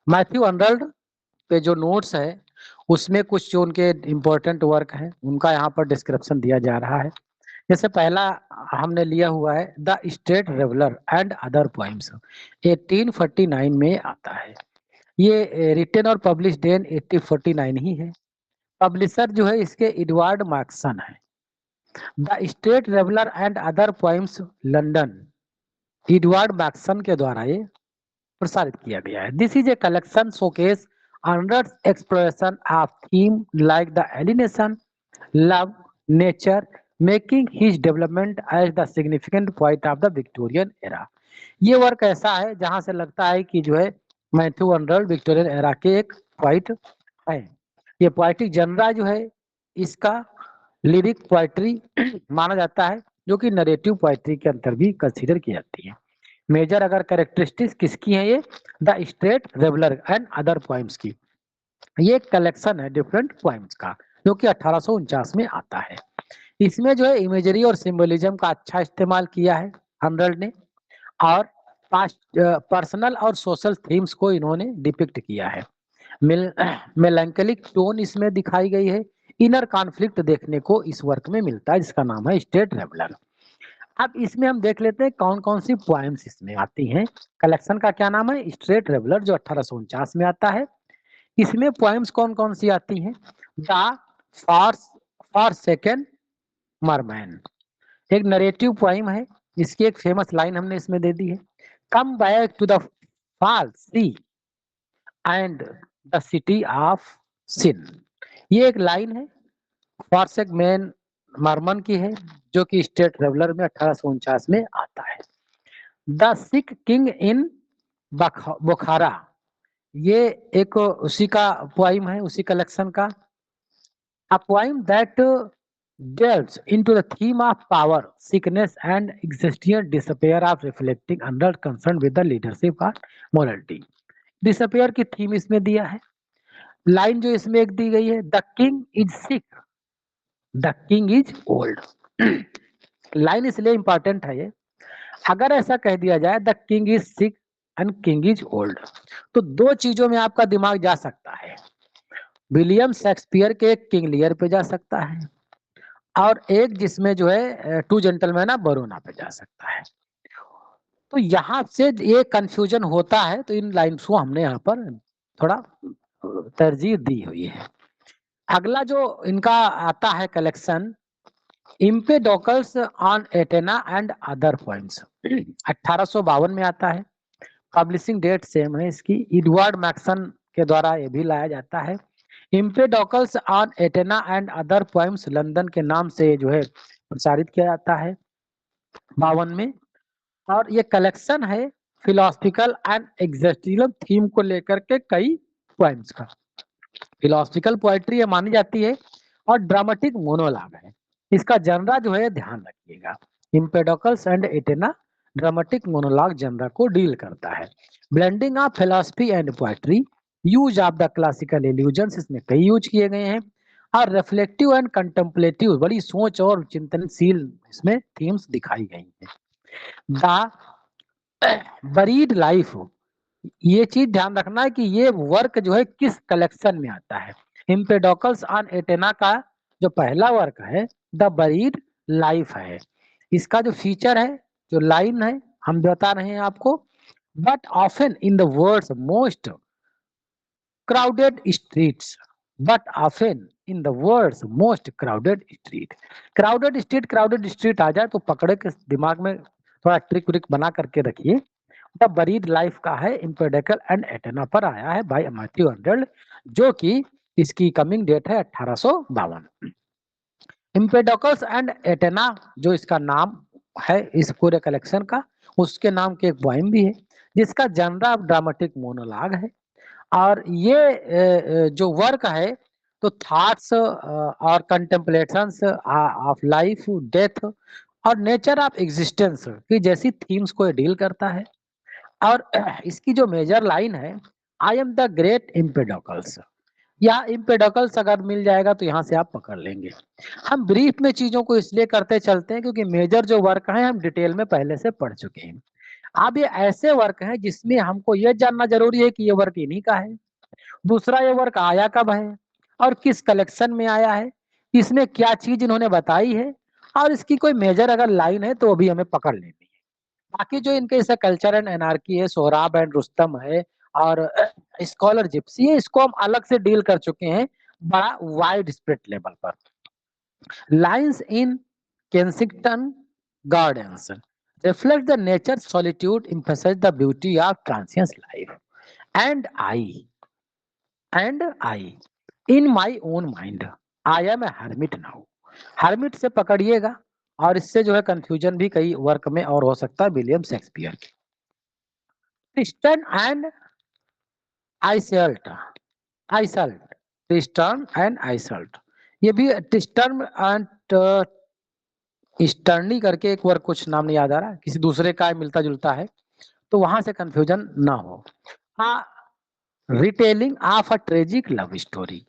Matthew Arnold पे जो notes है उसमें कुछ जो उनके इम्पोर्टेंट वर्क है उनका यहाँ पर डिस्क्रिप्शन दिया जा रहा है। जैसे पहला हमने लिया हुआ है the strayed reveller and other poems, 1849 में आता है। ये रिटन और पब्लिश इन 1849 ही है। पब्लिशर जो है इसके एडवर्ड मार्क्सन है। The strayed reveller and other poems London, Edward Moxon के द्वारा ये प्रसारित किया गया है। This is a collection showcase under exploration of theme like the alienation, love, nature, making his development as the significant point of the Victorian era. ये work ऐसा है जहां से लगता है कि जो है मैथ्यू अर्नल्ड विक्टोरियन एरा के एक पॉइंट है। ये पोएटिक जनरा जो है इसका लिरिक पोएट्री माना जाता है, जो कि नरेटिव पोएट्री के अंतर भी कंसीडर की जाती है। मेजर अगर कैरेक्टरिस्टिक्स किसकी है, ये the strayed reveller and other poems की। ये एक कलेक्शन है डिफरेंट पोएम्स का, जो कि 1849 में आता है। इसमें जो है इमेजरी और सिंबलिज्म का अच्छा इस्तेमाल किया है अर्नल्ड ने, और पर्सनल और सोशल थीम्स को इन्होंने डिपिक्ट किया है। मेलैंकोलिक टोन इसमें दिखाई गई है। इनर कॉन्फ्लिक्ट देखने को इस वर्क में मिलता है जिसका नाम है स्टेट रेवलर। अब इसमें हम देख लेते हैं कौन कौन सी पोएम्स इसमें आती हैं। कलेक्शन का क्या नाम है, स्टेट रेवलर, जो 1849 में आता है। इसमें पोएम्स कौन कौन सी आती हैं, द फॉर सेकेंड मरमैन, एक नरेटिव पोइम है। इसकी एक फेमस लाइन हमने इसमें दे दी है, come back to the fallacy and the city of sin. ये एक लाइन है फॉरसेक मैन मरमन की है, जो कि स्टेट रेवलर में 1849 में आता है। द सिख किंग इन बुखारा, ये एक उसी का पोइम है, उसी कलेक्शन का। A poem that delves into the theme of power, sickness, and existential despair of reflecting under concern with the leadership और morality. डिसअपेयर की थीम इसमें दिया है। लाइन जो इसमें एक दी गई है, the king is sick, the king is old. Line इसलिए इंपॉर्टेंट है ये, अगर ऐसा कह दिया जाए the king is sick and king is old, तो दो चीजों में आपका दिमाग जा सकता है। विलियम शेक्सपियर के किंग लियर पे जा सकता है, और एक जिसमें जो है टू जेंटलमैन ऑफ बरोना पे जा सकता है। तो यहाँ से ये कंफ्यूजन होता है, तो इन लाइन्स को हमने यहाँ पर थोड़ा तरजीह दी हुई है। अगला जो इनका आता है collection, Empedocles on Etna and other poems, 1852 में आता है। पब्लिशिंग डेट सेम है इसकी, एडवर्ड मैक्सन के द्वारा ये भी लाया जाता है। Empedocles on Etna and other poems London के नाम से जो है प्रसारित किया जाता है 52 में। और ये कलेक्शन है फिलोसफिकल एंड एग्जिस्टेंशियल थीम को लेकर के कई पोएम्स का। फिलोसफिकल पोएट्री ये मानी जाती है और ड्रामेटिक मोनोलॉग है। इसका जनरा जो है ध्यान रखिएगा, इम्पेडोकल्स and Etna dramatic monologue genre को डील करता है। Blending of philosophy and poetry, use of the classical illusions इसमें कई यूज किए गए हैं। और रिफ्लेक्टिव एंड कंटेम्पलेटिव, बड़ी सोच और चिंतनशील इसमें थीम्स दिखाई गई हैं। द बरीड लाइफ, ये चीज ध्यान रखना है कि ये वर्क जो है किस कलेक्शन में आता है। इम्पेडोकल्स ऑन एटेना का जो पहला वर्क है द बरीड लाइफ है। इसका जो फीचर है, जो लाइन है, हम बता रहे हैं आपको, but often in the world's most crowded streets, but often in the world's most crowded street. Crowded street आ जाए तो पकड़े के दिमाग में थोड़ा ट्रिक व्रिक बना करके रखिए। द बरीड लाइफ का है, इम्पेडिकल एंड एटेना पर आया है बाय मैथ्यू अर्नल्ड, जो कि इसकी कमिंग डेट है 1852। इम्पेडोकल्स एंड एटेना जो इसका नाम है इस पूरे कलेक्शन का, उसके नाम के एक पोएम भी है जिसका जनरा ड्रामेटिक मोनोलॉग है। और ये जो वर्क है तो थॉट्स और कंटेम्पलेशंस ऑफ लाइफ, डेथ और नेचर ऑफ एग्जिस्टेंस की जैसी थीम्स को डील करता है। और इसकी जो मेजर लाइन है, आई एम द ग्रेट इम्पेडोकल्स, या इम्पेडोकल्स अगर मिल जाएगा तो यहाँ से आप पकड़ लेंगे। हम ब्रीफ में चीजों को इसलिए करते चलते हैं क्योंकि मेजर जो वर्क है हम डिटेल में पहले से पढ़ चुके हैं। अब ये ऐसे वर्क हैं जिसमें हमको ये जानना जरूरी है कि ये वर्क इन्हीं का है, दूसरा ये वर्क आया कब है और किस कलेक्शन में आया है, इसमें क्या चीज इन्होंने बताई है, और इसकी कोई मेजर अगर लाइन है तो भी हमें पकड़ लेनी है। बाकी जो इनके जैसे कल्चर एंड एनार्की है, सोहराब एंड रुस्तम है, और स्कॉलर जिप्सी है, इसको हम अलग से डील कर चुके हैं बड़ा वाइड स्प्रेड लेवल पर। Lines in Kensington gardens reflect the nature solitude, emphasize the beauty of transient life. And I in my own mind I am a hermit now. hermit से पकड़िएगा, और इससे जो है कंफ्यूजन भी कई वर्क में और हो सकता है विलियम शेक्सपियर के। ट्रिस्टन एंड आइसल्ट, ट्रिस्टन एंड आइसल्ट, ये भी ट्रिस्टन एंड ईस्टर्नी करके एक वर्क, कुछ नाम नहीं याद आ रहा, किसी दूसरे का मिलता जुलता है, तो वहां से कंफ्यूजन ना हो। Retelling of a tragic love story,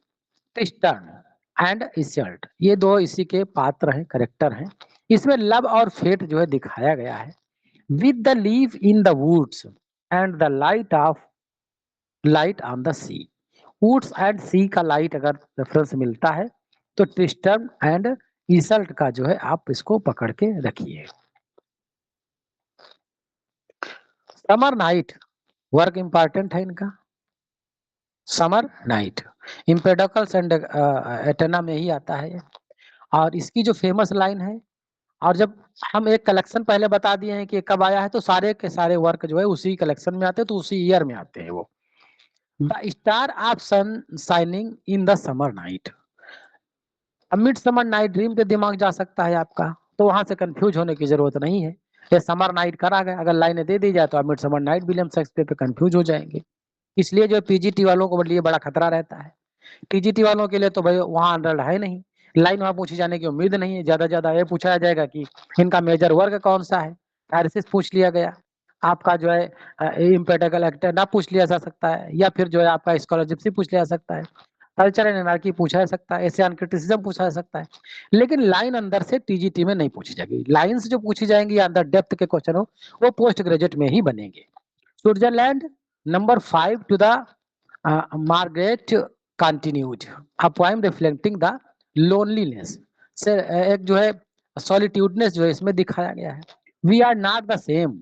Tristan and Iseult, ये दो इसी के पात्र हैं, करेक्टर हैं। इसमें लव और फेट जो है दिखाया गया है। With the leave in the woods and the light on the sea, woods and sea का लाइट अगर रेफरेंस मिलता है तो ट्रिस्टन एंड इसेल्ट का जो है आप इसको पकड़ के रखिए। समर नाइट वर्क इंपॉर्टेंट है इनका, समर नाइट इम्पेडोकल्स एंड एटेना में ही आता है, और इसकी जो फेमस लाइन है, और जब हम एक कलेक्शन पहले बता दिए हैं कि कब आया है, तो सारे के सारे वर्क जो है उसी कलेक्शन में आते हैं, तो उसी ईयर में आते हैं वो। The star of sun shining in the summer night, अब मिड समर नाइट ड्रीम पे दिमाग जा सकता है आपका, तो वहां से कंफ्यूज होने की जरूरत नहीं है, ये समर नाइट करा गया, अगर लाइनें दे दी जाए तो आप mid summer night William Shakespeare पे कंफ्यूज हो जाएंगे। इसलिए जो पीजीटी वालों को लिए बड़ा खतरा रहता है। टीजीटी वालों के लिए तो भाई वहां अनरल्ड है नहीं, लाइन वहां पूछी जाने की उम्मीद नहीं है, ज्यादा ज्यादा ये पूछा जाएगा कि इनका मेजर वर्ग कौन सा है, एरिसिस पूछ लिया गया, आपका जो है इम्पेडिकल एक्टर ना पूछ लिया जा सकता है, या फिर जो है आपका स्कॉलरशिप पूछ लिया जा सकता है, कल्चर एंड एनार्की पूछा जा सकता है, एशियन क्रिटिसिज्म पूछा जा सकता है, लेकिन लाइन अंदर से टीजीटी में नहीं पूछी जाएगी। लाइन्स जो पूछी जाएंगी अंदर डेप्थ के क्वेश्चन हो, वो पोस्ट ग्रेजुएट में ही बनेंगे। Switzerland number 5 to the Margaret continued, a poem reflecting the loneliness से एक जो है सॉलिट्यूडनेस जो है इसमें दिखाया गया है। We are not the same,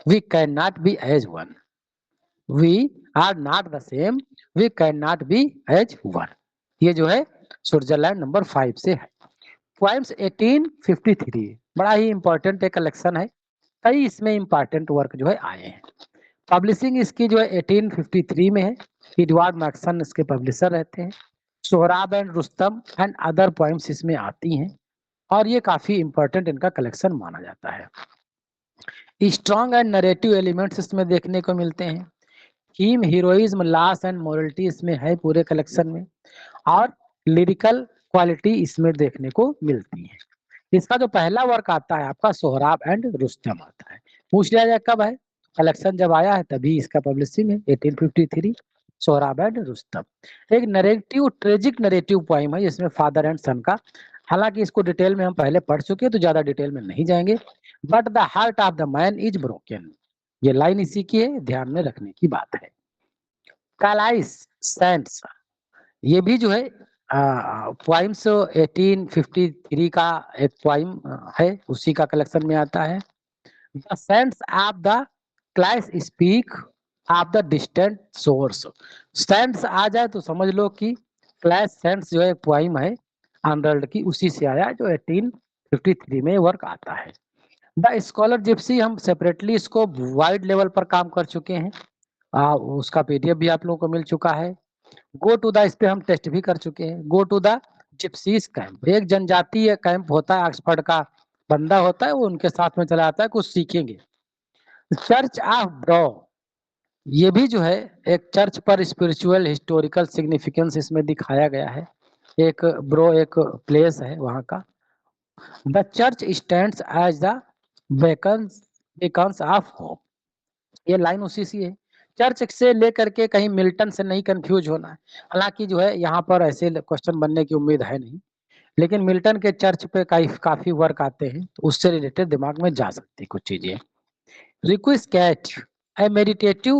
we can not be as one, we are not the same, we can not be as one, ये जो है स्विट्जरलैंड नंबर 5 से है। पोएम्स 1853 बड़ा ही इंपॉर्टेंट एक कलेक्शन है, कई इसमें इंपॉर्टेंट वर्क जो है आए हैं। पब्लिशिंग इसकी जो है 1853 में है, एडवर्ड मैक्सन इसके पब्लिशर रहते हैं। Sohrab and Rustam and other poems इसमें आती हैं, और ये काफी इंपॉर्टेंट इनका कलेक्शन माना जाता है। स्ट्रॉन्ग एंड नरेटिव एलिमेंट्स इसमें देखने को मिलते हैं, theme heroism loss and morality इसमें है पूरे कलेक्शन में, और लिरिकल क्वालिटी इसमें देखने को मिलती है। इसका जो पहला वर्क आता है आपका सोहराब एंड रुस्तम आता है, पूछ लिया जाए कब है, कलेक्शन जब आया है तभी इसका पब्लिशिंग है 1853, सोहराब एंड रुस्तम। एक नरेटिव ट्रेजिक नरेटिव पोएम है जिसमें फादर एंड सन का, हालांकि इसको डिटेल में हम पहले पढ़ चुके हैं तो ज्यादा डिटेल में नहीं जाएंगे। But the heart of the man is broken, ये लाइन इसी की है, ध्यान में रखने की बात है। कालाइस सेंट्स, ये भी जो है पोइम्स 1853 का एक पोइम है, उसी का कलेक्शन में आता है। The scents of the clays speak of the distant source, scents आ जाए तो समझ लो कि क्लाइस सेंट्स जो है पोइम है अनरल्ड की, उसी से आया जो 1853 में वर्क आता है। द स्कॉलर जिप्सी हम सेपरेटली इसको वाइड लेवल पर काम कर चुके हैं, उसका पीडीएफ भी आप लोगों को मिल चुका है। गो टू द, इस पे हम टेस्ट भी कर चुके हैं। Go to the gypsies camp, एक जनजातीय कैंप होता है, ऑक्सफोर्ड का बंदा होता है, वो उनके साथ में चला आता है, कुछ सीखेंगे। चर्च ऑफ ब्रो, ये भी जो है एक चर्च पर स्पिरिचुअल हिस्टोरिकल सिग्निफिकेंस इसमें दिखाया गया है, एक ब्रो एक प्लेस है वहां का। The church stands as the beacons of hope, ये लाइन उसी सी है, चर्च से लेकर के कहीं मिल्टन से नहीं कंफ्यूज होना है, हालांकि जो है यहाँ पर ऐसे क्वेश्चन बनने की उम्मीद है नहीं, लेकिन मिल्टन के चर्च पे काफी वर्क आते हैं, तो उससे रिलेटेड दिमाग में जा सकती कुछ चीजें। Request A meditative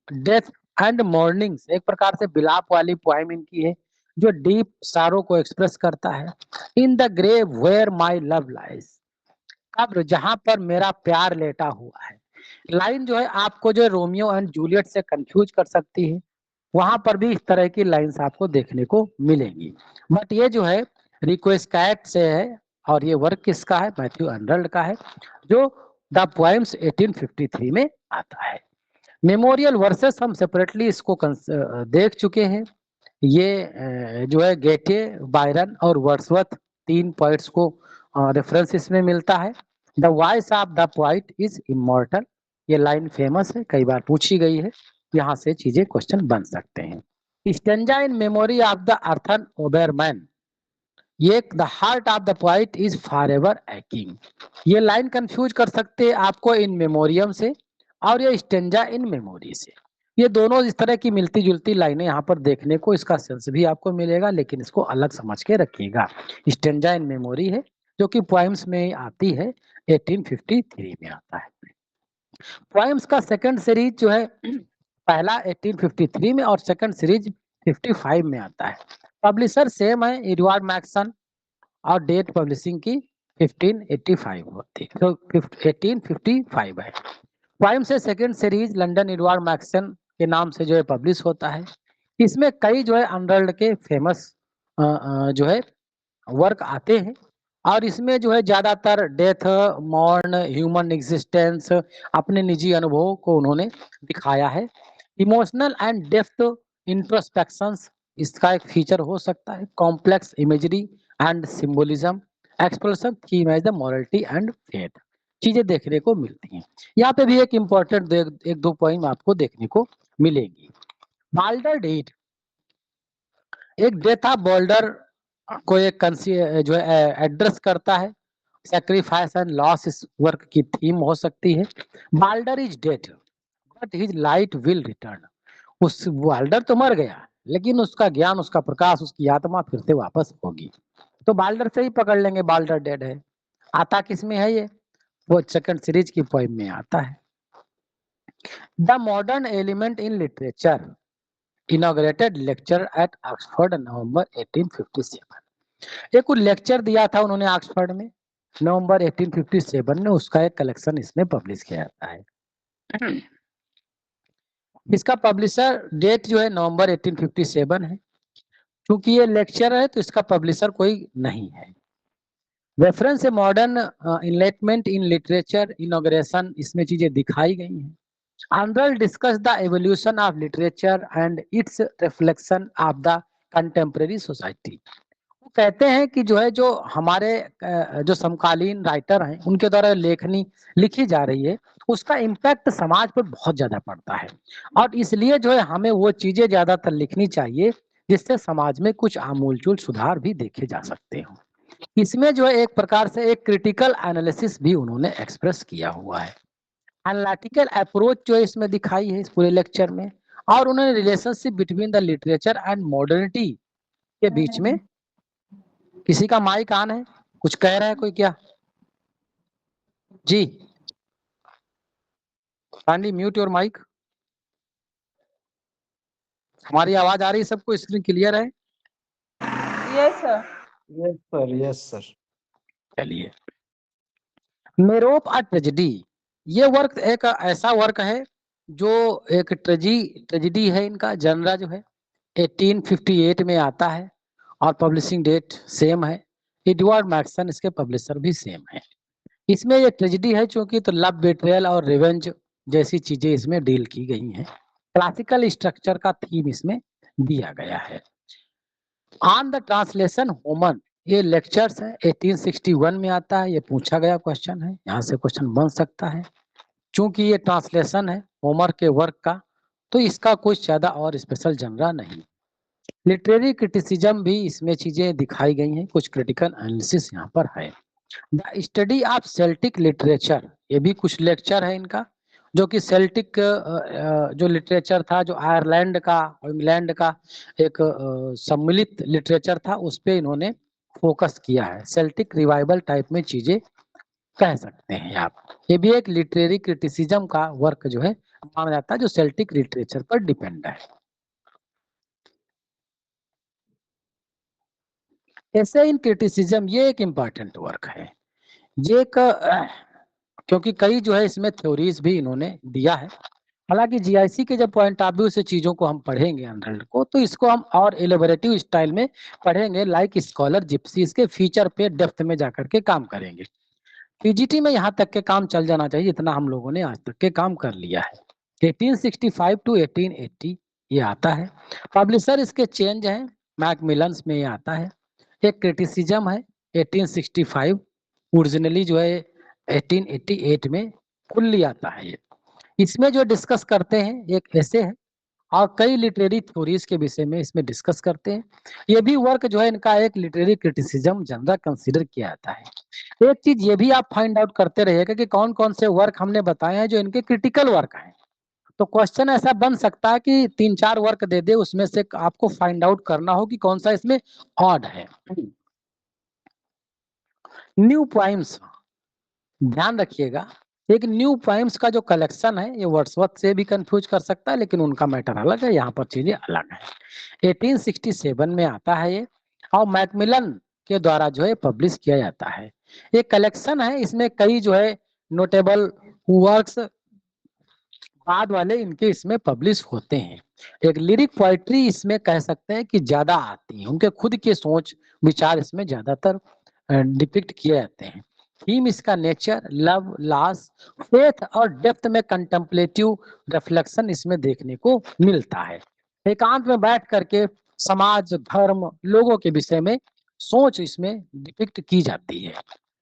death and mornings, एक प्रकार से बिलाप वाली पोएम इनकी है जो डीप सारो को एक्सप्रेस करता है। In the grave where my love lies, कब्र जहां पर मेरा प्यार लेटा हुआ है। लाइन जो है आपको जो रोमियो एंड जूलियट से कंफ्यूज कर सकती है, वहां पर भी इस तरह की लाइंस आपको देखने को मिलेंगी। बट ये जो है रिक्वेस्ट से है और ये वर्क किसका है, मैथ्यू आर्नल्ड का है, जो द पोएम्स 1853 में आता है। मेमोरियल वर्सेस हम सेपरेटली इसको देख चुके हैं। ये जो है गेटे, बायरन और वर्ड्सवर्थ, तीन पोइट्स को रेफरेंस इसमें मिलता है। The voice of the poet is immortal, ये लाइन फेमस है, कई बार पूछी गई है, यहाँ से चीजें क्वेश्चन बन सकते हैं। Stanza in memory of the अर्थन ओबरमैन, ये the heart of the poet is forever aching, ये लाइन कंफ्यूज कर सकते हैं आपको इन मेमोरियम से और ये स्टेंजा इन मेमोरी से। ये दोनों इस तरह की मिलती जुलती लाइनें यहाँ पर देखने को, इसका सेंस भी आपको मिलेगा, लेकिन इसको अलग समझ के रखिएगा। स्टेंजा इन मेमोरी है जो कि पोएम्स में आती है, 1853 में आता है। पोएम्स का सेकंड सीरीज जो है पहला 1853 में और सेकंड सीरीज 55 में आता है। पब्लिशर सेम है, एडवर्ड मैक्सन, और डेट पब्लिशिंग की 1585 होती है, तो 1855 है। पोएम से second series London Edward Maxon के नाम से जो है पब्लिश होता है। इसमें कई जो है आर्नल्ड के फेमस जो है वर्क आते हैं और इसमें जो है ज्यादातर डेथ, मॉर्न, ह्यूमन एग्जिस्टेंस, अपने निजी अनुभवों को उन्होंने दिखाया है। इमोशनल एंड डेप्थ इंट्रोस्पेक्शंस इसका एक फीचर हो सकता है। Complex imagery and symbolism, expression की image the morality and faith, चीजें देखने को मिलती हैं। यहाँ पे भी एक इम्पोर्टेंट एक दो पॉइंट आपको देखने को मिलेंगी। बाल्डर डेट, एक डेथ ऑफ बोल्डर को एक जो है एड्रेस करता है। सैक्रिफाइस एंड लॉस इस वर्क की थीम हो सकती है। Balder is dead but his light will return, उस बाल्डर तो मर गया लेकिन उसका ज्ञान, उसका प्रकाश, उसकी आत्मा फिर से वापस होगी। तो बाल्डर से ही पकड़ लेंगे, बाल्डर डेड है। आता किसमें है ये, वो सेकंड सीरीज की पोएम में आता है। The modern element in literature, inaugurated lecture at Oxford November 1857, एक लेक्चर दिया था उन्होंने ऑक्सफोर्ड में नवंबर 1857 में, उसका एक कलेक्शन इसमें पब्लिश किया जाता है। इसका पब्लिशर डेट जो है नवंबर 1857 है। क्योंकि ये लेक्चर है तो इसका पब्लिशर कोई नहीं है। Reference modern enlightenment in literature, inauguration, इसमें चीजें दिखाई गई हैं। Arnold discuss the evolution of literature and it's reflection of the contemporary society. वो कहते हैं कि जो है जो हमारे जो समकालीन राइटर हैं उनके द्वारा लेखनी लिखी जा रही है उसका इम्पैक्ट समाज पर बहुत ज्यादा पड़ता है और इसलिए जो है हमें वो चीजें ज्यादातर लिखनी चाहिए जिससे समाज में कुछ आमूलचूल सुधार भी देखे जा सकते हो। इसमें जो है एक प्रकार से एक क्रिटिकल एनालिसिस भी उन्होंने एक्सप्रेस किया हुआ है। एनालिटिकल अप्रोच जो है इसमें दिखाई है इस पूरे लेक्चर में, और उन्होंने relationship between the literature and modernity के बीच में। किसी का माइक ऑन है, कुछ कह रहा है कोई क्या जी? Kindly mute your mic. हमारी आवाज आ रही है सबको, स्क्रीन क्लियर है? Yes sir. Yes sir, yes sir. चलिए, मेरोप अ ट्रेजेडी, ये वर्क एक ऐसा वर्क है जो एक ट्रेजेडी है। इनका जनरा जो है 1858 में आता है और पब्लिशिंग डेट सेम है। एडवर्ड मैक्सन इसके पब्लिशर भी सेम है। इसमें ये ट्रेजेडी है क्योंकि तो लव, बेट्रियल और रिवेंज जैसी चीजें इसमें डील की गई हैं। क्लासिकल स्ट्रक्चर का थीम इसमें दिया गया है। ऑन द ट्रांसलेशन होमर, ये लेक्चर्स है 1861 में आता है। ये पूछा गया क्वेश्चन है, यहाँ से क्वेश्चन बन सकता है। चूंकि ये ट्रांसलेशन है होमर के वर्क का तो इसका कुछ ज्यादा और स्पेशल जनरा नहीं। लिटरेरी क्रिटिसिज्म भी इसमें चीजें दिखाई गई हैं, कुछ क्रिटिकल एनालिसिस यहाँ पर है। The study of Celtic literature, ये भी कुछ लेक्चर है इनका, जो कि सेल्टिक जो लिटरेचर था, जो आयरलैंड का और इंग्लैंड का एक सम्मिलित लिटरेचर था, उस पे इन्होंने फोकस किया है। सेल्टिक रिवाइवल टाइप में चीजें कह सकते हैं आप। ये भी एक लिटरेरी क्रिटिसिज्म का वर्क जो है माना जाता है, जो सेल्टिक लिटरेचर पर डिपेंड है। ऐसे इन क्रिटिसिज्म ये एक इम्पोर्टेंट वर्क है। ये एक क्योंकि कई जो है इसमें थ्योरीज भी इन्होंने दिया है। हालांकि जीआईसी के जब पॉइंट ऑफ व्यू से चीजों को हम पढ़ेंगे अनरल्ड को, तो इसको हम और एलिबरेटिव स्टाइल में पढ़ेंगे, लाइक स्कॉलर जिप्सी इसके फीचर पे डेप्थ में जाकर के काम करेंगे। पीजीटी में यहाँ तक के काम चल जाना चाहिए, इतना हम लोगों ने आज तक के काम कर लिया है। 1865 टू 1880 ये आता है। पब्लिशर इसके चेंज है, मैकमिलन्स में ये आता है। एक क्रिटिसिज्म है 1865, ओरिजिनली जो है 1888 में फुल्ली आता है ये। इसमें जो डिस्कस करते हैं एक ऐसे है, और कई लिटरेरी थ्योरीज के विषय में इसमें डिस्कस करते हैं। ये भी वर्क जो है इनका एक लिटरेरी क्रिटिसिज्म जनरल कंसीडर किया जाता है। एक चीज ये भी आप फाइंड आउट करते रहिएगा कि कौन कौन से वर्क हमने बताए हैं जो इनके क्रिटिकल वर्क हैं। तो क्वेश्चन ऐसा बन सकता है कि 3-4 वर्क दे दे, उसमें से आपको फाइंड आउट करना हो कि कौन सा इसमें ऑड है। न्यू पोइम्स, ध्यान रखिएगा, एक न्यू पोइम्स का जो कलेक्शन है ये वर्ड्सवर्थ से भी कंफ्यूज कर सकता है, लेकिन उनका मैटर अलग है, यहाँ पर चीजें अलग है। 1867 में आता है ये, और मैकमिलन के द्वारा जो है पब्लिश किया जाता है। ये कलेक्शन है, इसमें कई जो है नोटेबल वर्क्स बाद वाले इनके इसमें पब्लिश होते हैं। एक लिरिक पोइट्री इसमें कह सकते हैं कि ज्यादा आती है, उनके खुद के सोच विचार इसमें ज्यादातर डिपिक्ट किए जाते हैं। थीम इसका नेचर, लव, लॉस, फेथ और डेप्थ में कंटेम्पलेटिव रिफ्लेक्शन इसमें देखने को मिलता है। एकांत में बैठ करके समाज, धर्म, लोगों के विषय में सोच इसमें डिपिक्ट की जाती है।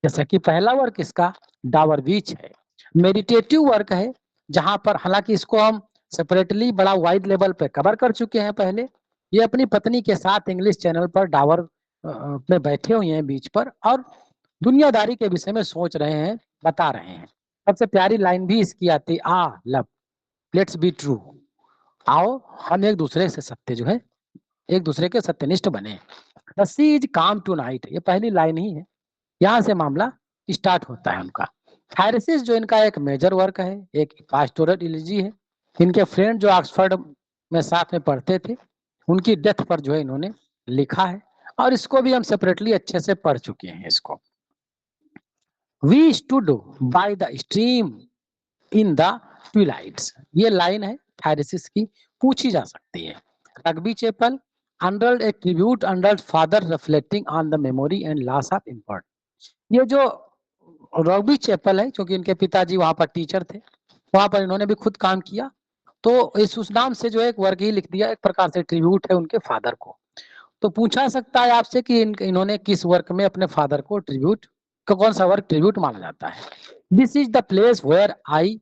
जैसा कि पहला वर्क इसका डावर बीच है, मेडिटेटिव वर्क है, जहां पर हालांकि इसको हम सेपरेटली बड़ा वाइड लेवल पे कवर कर चुके हैं पहले। ये अपनी पत्नी के साथ इंग्लिश चैनल पर डावर में बैठे हुए हैं बीच पर, और दुनियादारी के विषय में सोच रहे हैं, बता रहे हैं। सबसे प्यारी लाइन भी इसकी आती, आ लव लेट्स बी ट्रू, आओ हम एक दूसरे से सत्य जो है, एक दूसरे के सत्यनिष्ठ बने। द सी इज काम टू नाइट, ये पहली लाइन ही है, यहाँ से मामला स्टार्ट होता है उनका। थैरेसिस जो इनका एक मेजर वर्क है, एक पास्टोरल इलिजी है। इनके फ्रेंड जो ऑक्सफोर्ड में साथ में पढ़ते थे, उनकी डेथ पर जो है इन्होंने लिखा है, और इसको भी हम सेपरेटली अच्छे से पढ़ चुके हैं इसको। We stood by the stream in the twilights, ये लाइन है थैरेसिस की, पूछी जा सकती है। Rugby Chapel, under a tribute under father reflecting on the memory and loss of import, ये जो रॉबी चैपल है, क्योंकि इनके पिताजी वहां पर टीचर थे, वहां पर इन्होंने भी खुद काम किया, तो इस उस नाम से जो एक वर्ग ही लिख दिया, एक प्रकार से ट्रिब्यूट है उनके फादर को। तो पूछा सकता है आपसे कि इन्होंने किस वर्क में अपने फादर को ट्रिब्यूट, कौन सा वर्क ट्रिब्यूट माना जाता है। This is the place where I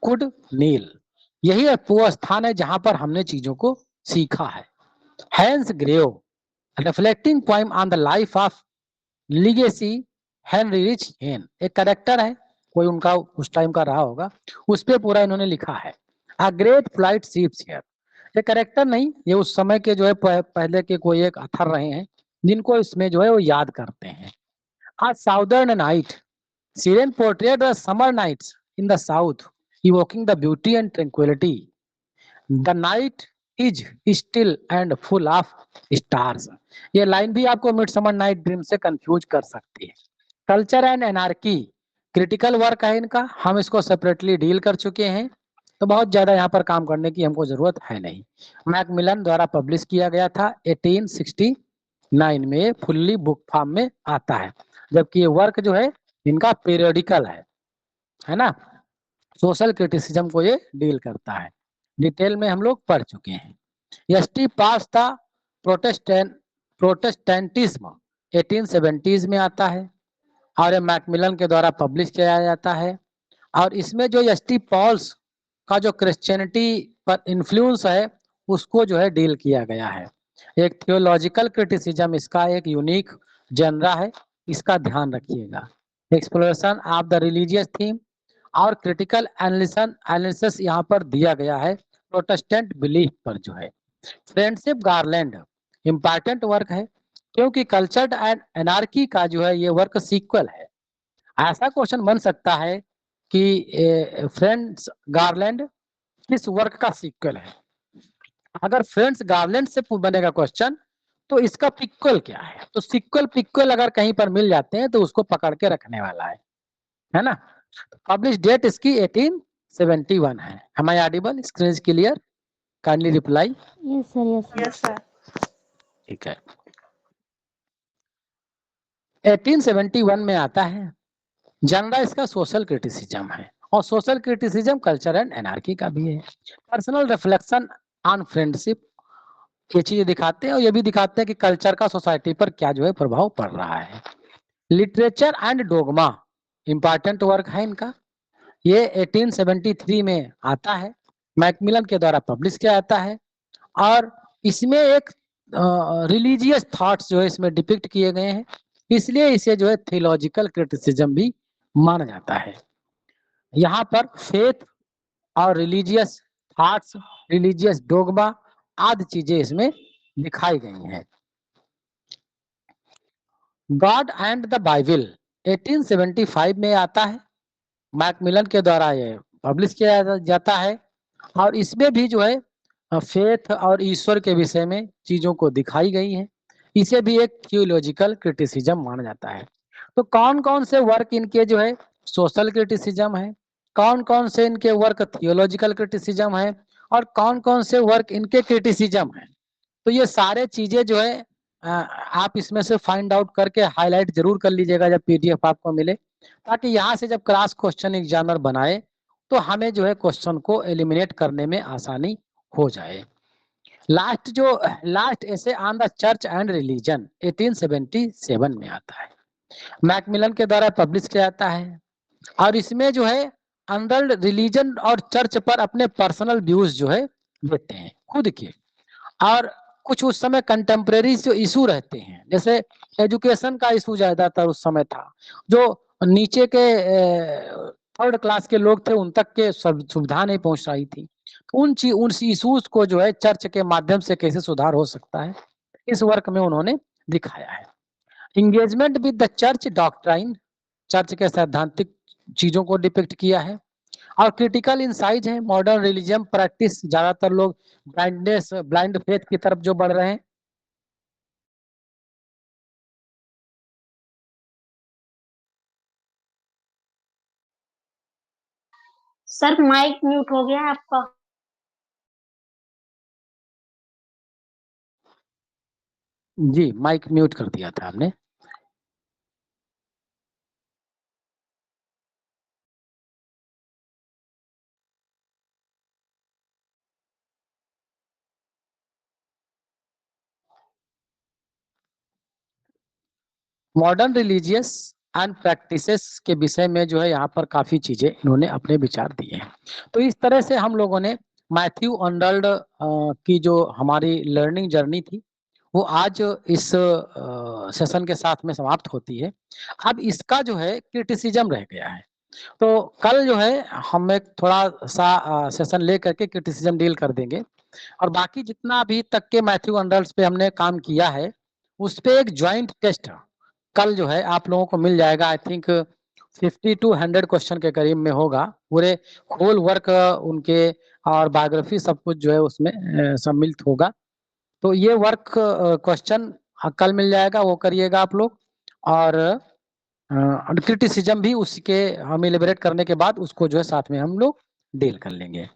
could kneel, यही वो स्थान है जहां पर हमने चीजों को सीखा है। Hans grave, reflecting poem on the life of legacy Henry rich hen, एक कैरेक्टर है, कोई उनका उस टाइम का रहा होगा, उस पे पूरा इन्होंने लिखा है। A great flight ships here, ये कैरेक्टर नहीं, ये उस समय के जो है पहले के कोई एक अथर रहे हैं, जिनको इसमें जो है वो याद करते हैं। A southern night, serene portrait the summer nights in the south evoking the beauty and tranquillity, the night is still and full of stars, ये लाइन भी आपको मिड समर नाइट ड्रीम से कंफ्यूज कर सकती है। Culture and anarchy, critical work है इनका, हम इसको सेपरेटली डील कर चुके हैं, तो बहुत ज्यादा यहाँ पर काम करने की हमको जरूरत है नहीं। मैकमिलन द्वारा पब्लिश किया गया था 1869 में, फुल्ली बुक फॉर्म में आता है, जबकि ये वर्क जो है इनका पीरियडिकल है ना, सोशल क्रिटिसिज्म को ये डील करता है। डिटेल में हम लोग पढ़ चुके हैं। एसटी पास था प्रोटेस्टेंटिज्म 1870s में आता है, और ये मैकमिलन के द्वारा पब्लिश किया जाता है। और इसमें जो एसटी पॉल्स का जो क्रिश्चियनिटी पर इन्फ्लुएंस है, उसको जो है डील किया गया है। एक थियोलॉजिकल क्रिटिसिज्म इसका एक यूनिक जनरा है, इसका ध्यान रखिएगा। Exploration of the religious theme और क्रिटिकल एनालिसिस यहाँ पर दिया गया है प्रोटेस्टेंट बिलीफ पर जो है। फ्रेंडशिप गार्लैंड इंपॉर्टेंट वर्क है, क्योंकि कल्चर्ड एंड एनार्की का जो है ये वर्क सीक्वल है। ऐसा क्वेश्चन बन सकता है कि फ्रेंड्स गार्लैंड किस वर्क का सीक्वल है। अगर फ्रेंड्स गार्लैंड से बनेगा क्वेश्चन तो इसका पिक्वल क्या है, तो सीक्वल पिक्वल अगर कहीं पर मिल जाते हैं तो उसको पकड़ के रखने वाला है ना। पब्लिश डेट इसकी 1871 है। Am I audible? Screen is clear? Kindly reply. Yes sir yes sir. Yes, sir. ठीक है। 1871 में आता है। जनरा इसका सोशल क्रिटिसिज्म है और social criticism culture and anarchy का भी है। पर्सनल रिफ्लेक्शन ऑन फ्रेंडशिप, ये चीजें दिखाते हैं और ये भी दिखाते हैं कि कल्चर का सोसाइटी पर क्या जो है प्रभाव पड़ रहा है। Literature and dogma important work है इनका, ये 1873 में आता है, मैकमिलन के द्वारा पब्लिश किया जाता है और इसमें एक रिलीजियस थॉट्स जो है इसमें डिपिक्ट किए गए हैं, इसलिए इसे जो है थियोलॉजिकल क्रिटिसिज्म भी माना जाता है। यहाँ पर फेथ और रिलीजियस थॉट्स, रिलीजियस डोगमा आदि चीजें इसमें दिखाई गई हैं। गॉड एंड द बाइबल 1875 में आता है, मैकमिलन के द्वारा ये पब्लिश किया जाता है और इसमें भी जो है फेथ और ईश्वर के विषय में चीजों को दिखाई गई है, इसे भी एक थियोलॉजिकल क्रिटिसिज्म माना जाता है। तो कौन कौन से वर्क इनके जो है सोशल क्रिटिसिज्म है, कौन कौन से इनके वर्क थियोलॉजिकल क्रिटिसिज्म है और कौन कौन से वर्क इनके क्रिटिसिज्म है, तो ये सारे चीजें जो है आप इसमें से फाइंड आउट करके हाईलाइट जरूर कर लीजिएगा जब पीडीएफ आपको मिले, ताकि यहाँ से जब क्रॉस क्वेश्चन एग्जामिनर बनाए तो हमें जो है क्वेश्चन को एलिमिनेट करने में आसानी हो जाए। लास्ट ऐसे on the church and religion 1877 में आता है, मैकमिलन के द्वारा पब्लिश किया जाता है और इसमें जो है अंदर रिलीजन और चर्च पर अपने पर्सनल व्यूज जो है देते हैं खुद के, और कुछ उस समय कंटेम्प्रेरी जो इशू रहते हैं, जैसे एजुकेशन का इशू ज्यादातर उस समय था, जो नीचे के थर्ड क्लास के लोग थे उन तक के सुविधा नहीं पहुंच रही थी, उन इशूज को जो है चर्च के माध्यम से कैसे सुधार हो सकता है, इस वर्क में उन्होंने दिखाया है। Engagement with the church doctrine, church के सैद्धांतिक चीजों को डिपिक्ट किया है और क्रिटिकल इंसाइट है, मॉडर्न रिलीजियम प्रैक्टिस, ज्यादातर लोग ब्लाइंड फेथ की तरफ जो बढ़ रहे हैं। सर माइक म्यूट हो गया आपका। जी माइक म्यूट कर दिया था आपने। मॉडर्न रिलीजियस एंड प्रैक्टिसेस के विषय में जो है यहाँ पर काफी चीजें इन्होंने अपने विचार दिए हैं। तो इस तरह से हम लोगों ने मैथ्यू अर्नल्ड की जो हमारी लर्निंग जर्नी थी वो आज इस सेशन के साथ में समाप्त होती है। अब इसका जो है क्रिटिसिज्म रह गया है, तो कल जो है हम एक थोड़ा सा सेशन ले करके क्रिटिसिज्म डील कर देंगे और बाकी जितना अभी तक के मैथ्यू अर्नल्ड पे हमने काम किया है उस पे एक ज्वाइंट टेस्ट कल जो है आप लोगों को मिल जाएगा। आई थिंक 50 to 100 क्वेश्चन के करीब में होगा, पूरे होल वर्क उनके और बायोग्राफी सब कुछ जो है उसमें सम्मिलित होगा। तो ये वर्क क्वेश्चन कल मिल जाएगा, वो करिएगा आप लोग और क्रिटिसिज्म भी उसके हम इलेबरेट करने के बाद उसको जो है साथ में हम लोग डील कर लेंगे।